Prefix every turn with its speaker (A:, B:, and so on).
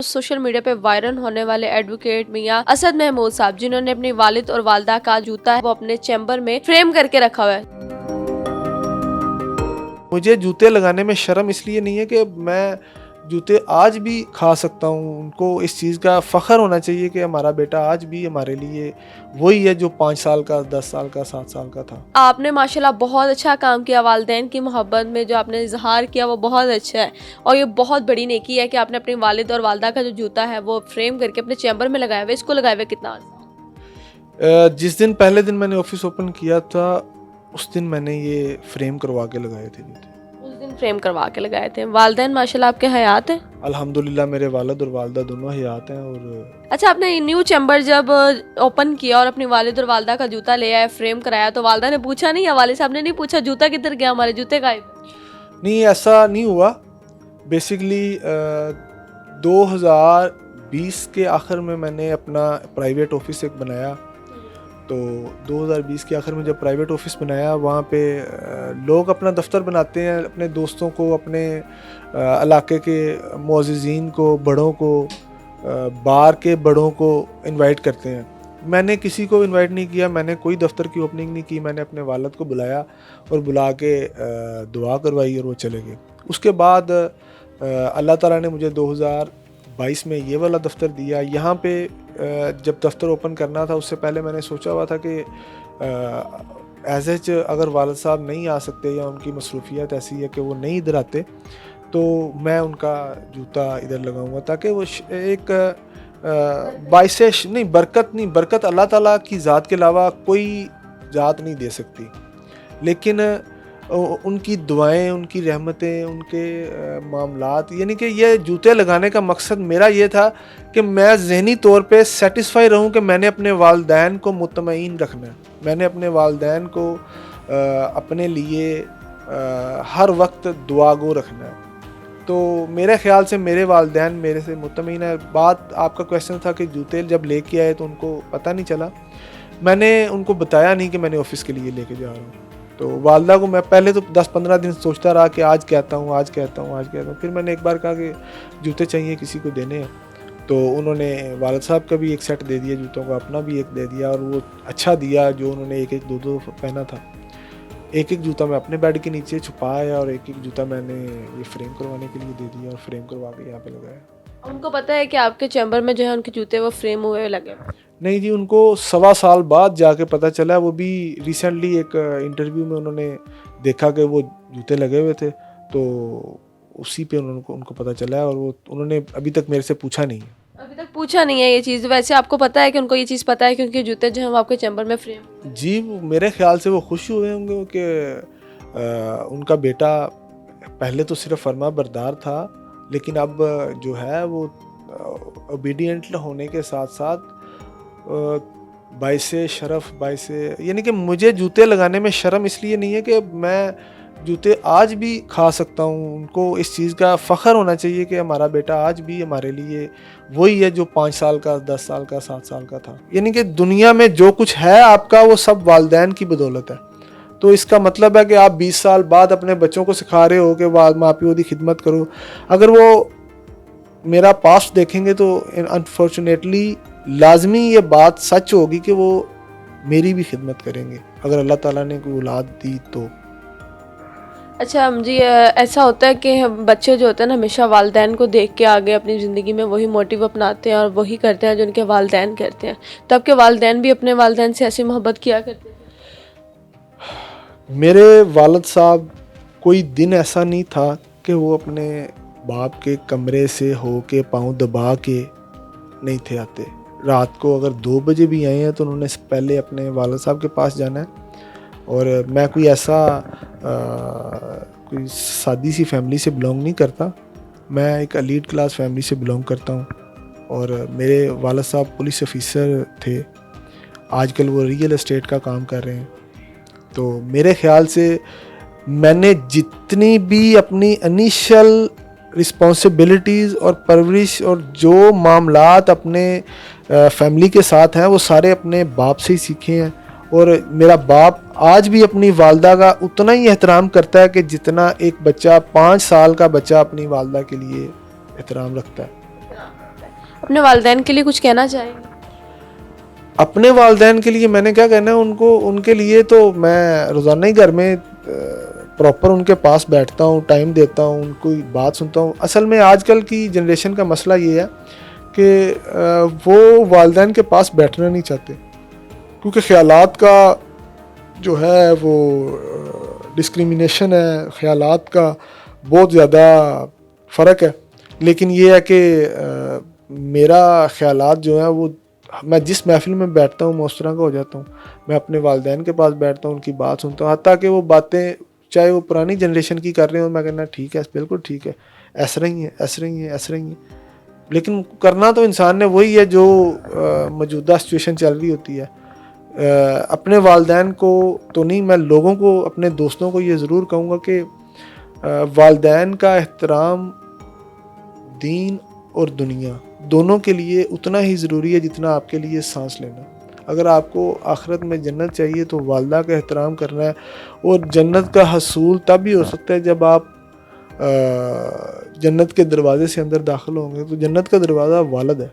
A: Social media پہ viral ہونے والے ایڈوکیٹ میاں اسد محمود صاحب جنہوں نے اپنی والد اور والدہ کا جوتا ہے وہ اپنے چیمبر میں فریم کر کے رکھا ہوا ہے.
B: مجھے جوتے لگانے میں شرم اس لیے نہیں ہے کہ میں جوتے آج بھی کھا سکتا ہوں. ان کو اس چیز کا فخر ہونا چاہیے کہ ہمارا بیٹا آج بھی ہمارے لیے وہی ہے جو 5 سال کا 10 سال کا 7 سال کا تھا.
A: آپ نے ماشاءاللہ بہت اچھا کام کیا. والدین کی محبت میں جو آپ نے اظہار کیا وہ بہت اچھا ہے اور یہ بہت بڑی نیکی ہے کہ آپ نے اپنے والد اور والدہ کا جو جوتا ہے وہ فریم کر کے اپنے چیمبر میں لگایا ہوا ہے. اس کو لگائے ہوئے کتنا
B: جس دن پہلے دن میں نے آفس اوپن کیا تھا اس دن میں نے یہ فریم کروا کے لگائے تھے جوتے.
A: اس دن فریم کروا کے لگائے تھے. والدین ماشاءاللہ آپ کے حیات ہیں؟
B: الحمدللہ میرے والد اور والدہ دونوں حیات ہیں. اور
A: اچھا، آپ نے نیو چیمبر جب اوپن کیا اور اپنی والد اور والدہ کا جوتا لے آئے فریم کرایا تو والدہ نے پوچھا نہیں یا والد صاحب نے نہیں پوچھا جوتا کدھر گیا، ہمارے جوتے غائب؟
B: نہیں، ایسا نہیں ہوا. بیسکلی 2020 کے آخر میں نے اپنا پرائیویٹ آفس ایک بنایا. تو 2020 کے آخر میں جب پرائیویٹ آفس بنایا وہاں پہ لوگ اپنا دفتر بناتے ہیں، اپنے دوستوں کو، اپنے علاقے کے معززین کو، بڑوں کو، بار کے بڑوں کو انوائٹ کرتے ہیں. میں نے کسی کو انوائٹ نہیں کیا. میں نے کوئی دفتر کی اوپننگ نہیں کی. میں نے اپنے والد کو بلایا اور بلا کے دعا کروائی اور وہ چلے گئے. اس کے بعد اللہ تعالیٰ نے مجھے 2022 میں یہ والا دفتر دیا. یہاں پہ جب دفتر اوپن کرنا تھا اس سے پہلے میں نے سوچا ہوا تھا کہ ایز ایچ اگر والد صاحب نہیں آ سکتے یا ان کی مصروفیات ایسی ہے کہ وہ نہیں ادھر آتے تو میں ان کا جوتا ادھر لگاؤں گا تاکہ وہ ایک باعث برکت اللہ تعالیٰ کی ذات کے علاوہ کوئی ذات نہیں دے سکتی، لیکن ان کی دعائیں، ان کی رحمتیں، ان کے معاملات، یعنی کہ یہ جوتے لگانے کا مقصد میرا یہ تھا کہ میں ذہنی طور پہ سیٹسفائی رہوں کہ میں نے اپنے والدین کو مطمئن رکھنا ہے. میں نے اپنے والدین کو اپنے لیے ہر وقت دعا گو رکھنا ہے. تو میرے خیال سے میرے والدین میرے سے مطمئن ہے. بات آپ کا کویسچن تھا کہ جوتے جب لے کے آئے تو ان کو پتہ نہیں چلا. میں نے ان کو بتایا نہیں کہ میں نے آفس کے لیے لے کے جا رہا ہوں. تو والدہ کو میں پہلے تو 10-15 دن سوچتا رہا کہ آج کہتا ہوں. پھر میں نے ایک بار کہا کہ جوتے چاہیے کسی کو دینے ہیں. تو انہوں نے والد صاحب کا بھی ایک سیٹ دے دیا جوتوں کا، اپنا بھی ایک دے دیا اور وہ اچھا دیا جو انہوں نے ایک دو پہنا تھا. ایک جوتا میں اپنے بیڈ کے نیچے چھپایا اور ایک جوتا میں نے یہ فریم کروانے کے لیے دے دیا اور فریم کروا کے یہاں پہ لگایا.
A: ان کو پتہ ہے کہ آپ کے چیمبر میں جو ہے ان کے جوتے وہ فریم ہوئے لگے؟
B: نہیں جی، ان کو 1.25 سال بعد جا کے پتہ چلا. وہ بھی ریسنٹلی ایک انٹرویو میں انہوں نے دیکھا کہ وہ جوتے لگے ہوئے تھے تو اسی پہ ان کو پتہ چلا اور وہ انہوں نے ابھی تک میرے سے پوچھا نہیں ہے.
A: ابھی تک پوچھا نہیں ہے یہ چیز. ویسے آپ کو پتہ ہے کہ ان کو یہ چیز پتہ ہے کیونکہ جوتے جو ہیں وہ آپ کے چیمبر میں فریم؟
B: جی، میرے خیال سے وہ خوش ہوئے ہوں گے کہ ان کا بیٹا پہلے تو صرف فرما بردار تھا لیکن اب جو ہے وہ اوبیڈینٹ ہونے کے ساتھ ساتھ باعث شرف، یعنی کہ مجھے جوتے لگانے میں شرم اس لیے نہیں ہے کہ میں جوتے آج بھی کھا سکتا ہوں. ان کو اس چیز کا فخر ہونا چاہیے کہ ہمارا بیٹا آج بھی ہمارے لیے وہی ہے جو 5 سال کا 10 سال کا 7 سال کا تھا. یعنی کہ دنیا میں جو کچھ ہے آپ کا وہ سب والدین کی بدولت ہے. تو اس کا مطلب ہے کہ آپ 20 سال بعد اپنے بچوں کو سکھا رہے ہو کہ ماں پیو دی خدمت کرو. اگر وہ میرا پاسٹ دیکھیں گے تو انفارچونیٹلی لازمی یہ بات سچ ہوگی کہ وہ میری بھی خدمت کریں گے اگر اللہ تعالیٰ نے کوئی اولاد دی تو.
A: اچھا جی، ایسا ہوتا ہے کہ بچے جو ہوتے ہیں نا ہمیشہ والدین کو دیکھ کے آگے اپنی زندگی میں وہی موٹیو اپناتے ہیں اور وہی کرتے ہیں جو ان کے والدین کرتے ہیں. تو آپ کے والدین بھی اپنے والدین سے ایسی محبت کیا کرتے تھے؟
B: میرے والد صاحب کوئی دن ایسا نہیں تھا کہ وہ اپنے باپ کے کمرے سے ہو کے پاؤں دبا کے نہیں تھے آتے. رات کو اگر 2 بجے بھی آئے ہیں تو انہوں نے پہلے اپنے والد صاحب کے پاس جانا ہے. اور میں کوئی ایسا کوئی سادی سی فیملی سے بلانگ نہیں کرتا. میں ایک ایلیٹ کلاس فیملی سے بلانگ کرتا ہوں اور میرے والد صاحب پولیس آفیسر تھے. آج کل وہ ریئل اسٹیٹ کا کام کر رہے ہیں. تو میرے خیال سے میں نے جتنی بھی اپنی انیشل رسپانسبلٹیز اور پرورش اور جو معاملات اپنے فیملی کے ساتھ ہیں وہ سارے اپنے باپ سے ہی سیکھے ہیں. اور میرا باپ آج بھی اپنی والدہ کا اتنا ہی احترام کرتا ہے کہ جتنا ایک بچہ 5 سال کا بچہ اپنی والدہ کے لیے احترام رکھتا ہے.
A: اپنے والدین کے لیے کچھ کہنا چاہیں گے؟
B: اپنے والدین کے لیے میں نے کیا کہنا ہے، ان کے لیے تو میں روزانہ ہی گھر میں پراپر ان کے پاس بیٹھتا ہوں، ٹائم دیتا ہوں، ان کو بات سنتا ہوں. اصل میں آج کل کی جنریشن کا مسئلہ یہ ہے کہ وہ والدین کے پاس بیٹھنا نہیں چاہتے، کیونکہ خیالات کا جو ہے وہ ڈسکریمنیشن ہے، خیالات کا بہت زیادہ فرق ہے. لیکن یہ ہے کہ میرا خیالات جو ہیں وہ، میں جس محفل میں بیٹھتا ہوں میں اس طرح کا ہو جاتا ہوں. میں اپنے والدین کے پاس بیٹھتا ہوں، ان کی بات سنتا ہوں، حتیٰ کہ وہ باتیں چاہے وہ پرانی جنریشن کی کر رہے ہوں، میں کہنا ٹھیک ہے، بالکل ٹھیک ہے، ایسا ہی ہے، ایسا ہی ہے، ایسا ہی ہے. لیکن کرنا تو انسان نے وہی ہے جو موجودہ سچویشن چل رہی ہوتی ہے. اپنے والدین کو تو نہیں، میں لوگوں کو، اپنے دوستوں کو یہ ضرور کہوں گا کہ والدین کا احترام دین اور دنیا دونوں کے لیے اتنا ہی ضروری ہے جتنا آپ کے لیے سانس لینا. اگر آپ کو آخرت میں جنت چاہیے تو والدہ کا احترام کرنا ہے. اور جنت کا حصول تب ہی ہو سکتا ہے جب آپ جنت کے دروازے سے اندر داخل ہوں گے. تو جنت کا دروازہ والد ہے.